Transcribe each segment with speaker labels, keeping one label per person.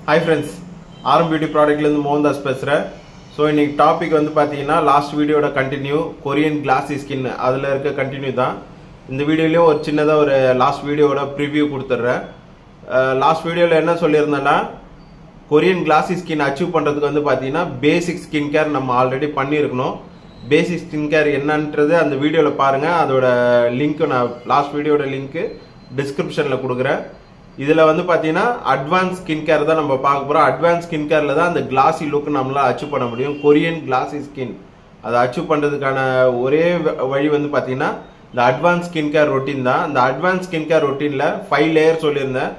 Speaker 1: Hi friends, RM Beauty Product la Mohandas பேசுறேன். So இன்னைக்கு topic வந்து பாத்தீங்கன்னா லாஸ்ட் வீடியோட கண்டினியூ கொரியன் கிளாசி ஸ்கின் அதுல இருக்க கண்டினியூ தான். இந்த வீடியோலயும் ஒரு சின்னதா ஒரு லாஸ்ட் வீடியோட ப்ரிவ்யூ கொடுத்துறேன். லாஸ்ட் வீடியோல என்ன சொல்லியிருந்தேன்னா கொரியன் கிளாசி ஸ்கின் அச்சீவ் பண்றதுக்கு வந்து பாத்தீங்கன்னா பேசிக் ஸ்கின் கேர் நம்ம ஆல்ரெடி பண்ணியிருக்கணும். பேசிக் ஸ்கின் கேர் என்னன்றது அந்த வீடியோல பாருங்க. அதோட லிங்க் நான் லாஸ்ட் வீடியோட லிங்க் டிஸ்கிரிப்ஷன்ல கொடுக்குறேன். இதுல வந்து பாத்தீங்கன்னா அட்வான்ஸ் ஸ்கின் கேர் தான் நம்ம பார்க்க போறோம். அட்வான்ஸ் ஸ்கின் கேர்ல தான் அந்த கிளாசி லுக் நம்மளால அச்சீவ் பண்ண முடியும். கொரியன் கிளாசி ஸ்கின் அதை அச்சீவ் பண்றதுக்கான ஒரே வழி வந்து பாத்தீங்கன்னா இந்த அட்வான்ஸ் ஸ்கின் கேர் ரொட்டீன் தான். இந்த அட்வான்ஸ் ஸ்கின் கேர் ரொட்டீன்ல 5 லேயர் சொல்லியிருந்தேன்.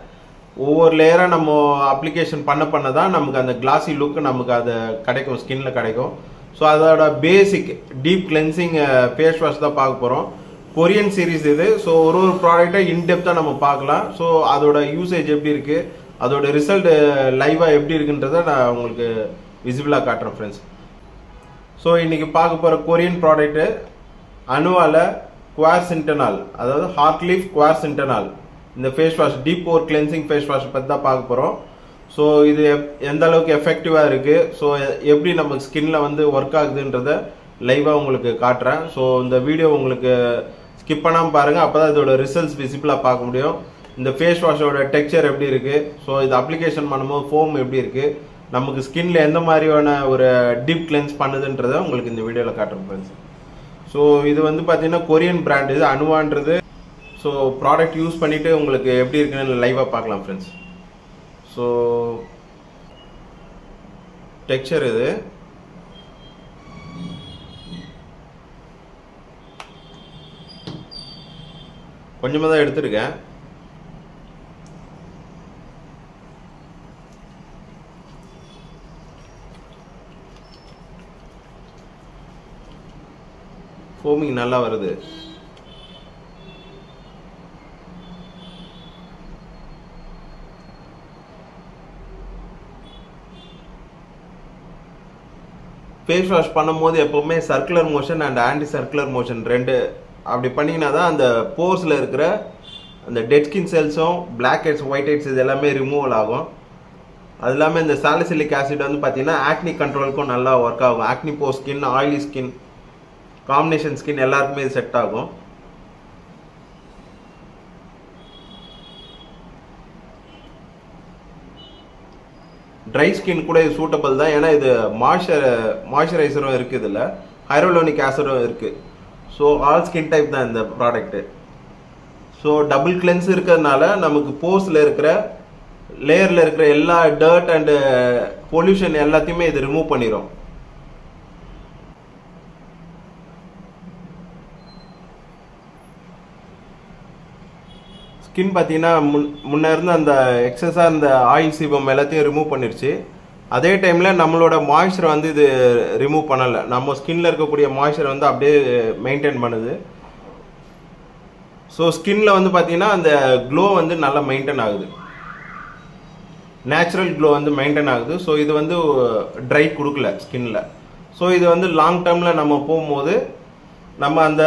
Speaker 1: ஒவ்வொரு லேயரா நம்ம அப்ளிகேஷன் பண்ண தான் நமக்கு அந்த கிளாசி லுக் நமக்கு அது கிடைக்கும், ஸ்கின்ல கிடைக்கும். ஸோ அதோட பேசிக் டீப் கிளென்சிங் ஃபேஸ் வாஷ் தான் பார்க்க போறோம். கொரியன் சீரீஸ் இது. ஸோ ஒரு ப்ராடக்டை இன்டெப்தா நம்ம பார்க்கலாம். ஸோ அதோட யூசேஜ் எப்படி இருக்கு, அதோட ரிசல்ட் லைவா எப்படி இருக்குன்றத நான் உங்களுக்கு விசிபிளா காட்டுறேன் ஃப்ரெண்ட்ஸ். ஸோ இன்னைக்கு பார்க்க போற கொரியன் ப்ராடக்ட் அனுவால குவார்சின்டனால், அதாவது ஹார்ட்லீஃப் குவார்சின்டனால் இந்த ஃபேஸ் வாஷ், டீப் போர் கிளென்சிங் ஃபேஸ் வாஷ் பத்தி தான் பார்க்க போறோம். ஸோ இது எந்த அளவுக்கு எஃபெக்டிவா இருக்கு, ஸோ எப்படி நம்ம ஸ்கின்ல வந்து ஒர்க் ஆகுதுன்றத லைவா உங்களுக்கு காட்டுறேன். ஸோ இந்த வீடியோ உங்களுக்கு ஸ்கிப் பண்ணாம பாருங்க, அப்பதான் இதோட ரிசல்ட்ஸ் விசிபிளா பார்க்க முடியும். இந்த ஃபேஸ் வாஷோட டெக்ஸ்சர் எப்படி இருக்கு, ஸோ இது அப்ளிகேஷன் பண்ணும்போது ஃபோம் எப்படி இருக்கு, நமக்கு ஸ்கின்ல எந்த மாதிரியான ஒரு டீப் கிளென்ஸ் பண்ணுதுன்றத உங்களுக்கு இந்த வீடியோல காட்டுறேன் ஃப்ரெண்ட்ஸ். ஸோ இது வந்து பாத்தீங்கன்னா கொரியன் பிராண்ட், இது அனுவான்றது. ஸோ ப்ராடக்ட் யூஸ் பண்ணிட்டு உங்களுக்கு எப்படி இருக்குன்னு லைவா பார்க்கலாம் ஃப்ரெண்ட்ஸ். ஸோ டெக்ஸ்சர் இது கொஞ்சமா தான் எடுத்திருக்கேன். ஃபோமிங் நல்லா வருது. ஃபேஸ் வாஷ் பண்ணும்போது எப்பவுமே circular motion and anti circular motion ரெண்டு அப்படி பண்ணீங்கன்னா தான் அந்த போர்ஸ்ல இருக்கிற அந்த டெட் ஸ்கின் செல்ஸும் பிளாக் ஹெட்ஸ் ஒயிட் ஹெட்ஸ் இது எல்லாமே ரிமூவல் ஆகும். அது இல்லாமல் இந்த சாலிசிலிக் ஆசிட் வந்து பார்த்தீங்கன்னா ஆக்னி கண்ட்ரோலுக்கும் நல்லா ஒர்க் ஆகும். Acne pore skin, oily skin, combination skin எல்லாருக்குமே இது செட் ஆகும். ட்ரை ஸ்கின் கூட இது சூட்டபிள் தான். ஏன்னா இது மாய்ஸ்சரைசரும் இருக்கு, இதில் ஹைரோலோனிக் ஆசிடும் இருக்கு. ஸோ ஆல் ஸ்கின் டைப் தான் இந்த ப்ராடக்ட். ஸோ டபுள் கிளென்ஸ் இருக்கிறதுனால நமக்கு போர்ஸ்ல இருக்கிற லேயர்ல இருக்கிற எல்லா டர்ட் அண்ட் பொல்யூஷன் எல்லாத்தையுமே இது ரிமூவ் பண்ணிடும். ஸ்கின் பார்த்தீங்கன்னா முன்ன இருந்த அந்த எக்ஸஸா இந்த ஆயில் சீபம் எல்லாத்தையும் ரிமூவ் பண்ணிருச்சு. அதே டைம்ல நம்மளோட மாய்ஸ்சரை வந்து இது ரிமூவ் பண்ணல. நம்ம ஸ்கின்ல இருக்கக்கூடிய மாய்ஸ்சரை வந்து அப்படியே மெயின்டைன் பண்ணுது. ஸோ ஸ்கின்ல வந்து பாத்தீங்கன்னா அந்த க்ளோ வந்து நல்லா மெயின்டைன் ஆகுது, நேச்சுரல் க்ளோ வந்து மெயின்டைன் ஆகுது. ஸோ இது வந்து ட்ரை கொடுக்கல ஸ்கின்ல. ஸோ இது வந்து லாங் டேர்ம்ல நம்ம போகும்போது நம்ம அந்த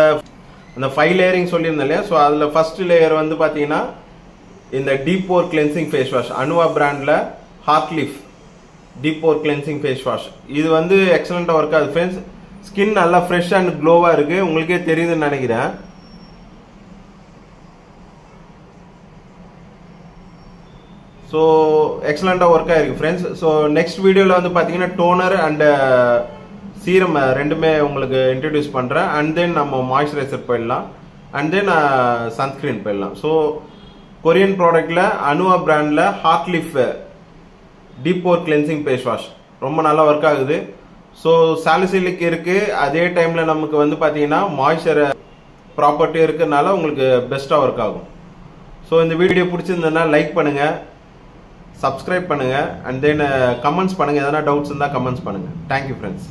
Speaker 1: 5 லேயரிங் சொல்லியிருந்தோம் இல்லையா. ஸோ அதுல ஃபர்ஸ்ட் லேயர் வந்து பாத்தீங்கன்னா இந்த டீப் போர் கிளென்சிங் ஃபேஸ் வாஷ், அனுவா பிராண்ட்ல ஹார்ட்லீஃப் டீப் போர் கிளென்சிங் ஃபேஸ் வாஷ். இது வந்து எக்ஸலண்டா ஒர்க் ஆகுது ஃப்ரெண்ட்ஸ். ஸ்கின் நல்லா ஃப்ரெஷ் அண்ட் க்ளோவா இருக்கு, உங்களுக்கே தெரியுதுன்னு நினைக்கிறேன். ஸோ எக்ஸலண்டா ஒர்க் ஆயிருக்கு ஃப்ரெண்ட்ஸ். ஸோ நெக்ஸ்ட் வீடியோல வந்து பாத்தீங்கன்னா டோனர் அண்ட் சீரம் ரெண்டுமே உங்களுக்கு இன்ட்ரடியூஸ் பண்றேன். அண்ட் தென் நம்ம மாய்ஸ்சரைசர் போயிடலாம், அண்ட் தென் சன்ஸ்கிரீன் போயிடலாம். ஸோ கொரியன் ப்ராடக்ட்ல அனுவா பிராண்ட்ல ஹார்ட்லீஃப் டீப் போர் கிளென்சிங் ஃபேஸ் வாஷ் ரொம்ப நல்லா ஒர்க் ஆகுது. ஸோ சாலிசிலிக் இருக்கு, அதே டைம்ல நமக்கு வந்து பாத்தீங்கன்னா மாய்ஸ்சர் ப்ராப்பர்ட்டி இருக்கிறதுனால உங்களுக்கு பெஸ்டா ஒர்க் ஆகும். ஸோ இந்த வீடியோ பிடிச்சிருந்ததுன்னா லைக் பண்ணுங்க, சப்ஸ்கிரைப் பண்ணுங்க, அண்ட் தென் கமெண்ட்ஸ் பண்ணுங்க. எதனா டவுட்ஸ் இருந்தால் கமெண்ட்ஸ் பண்ணுங்க. Thank you friends.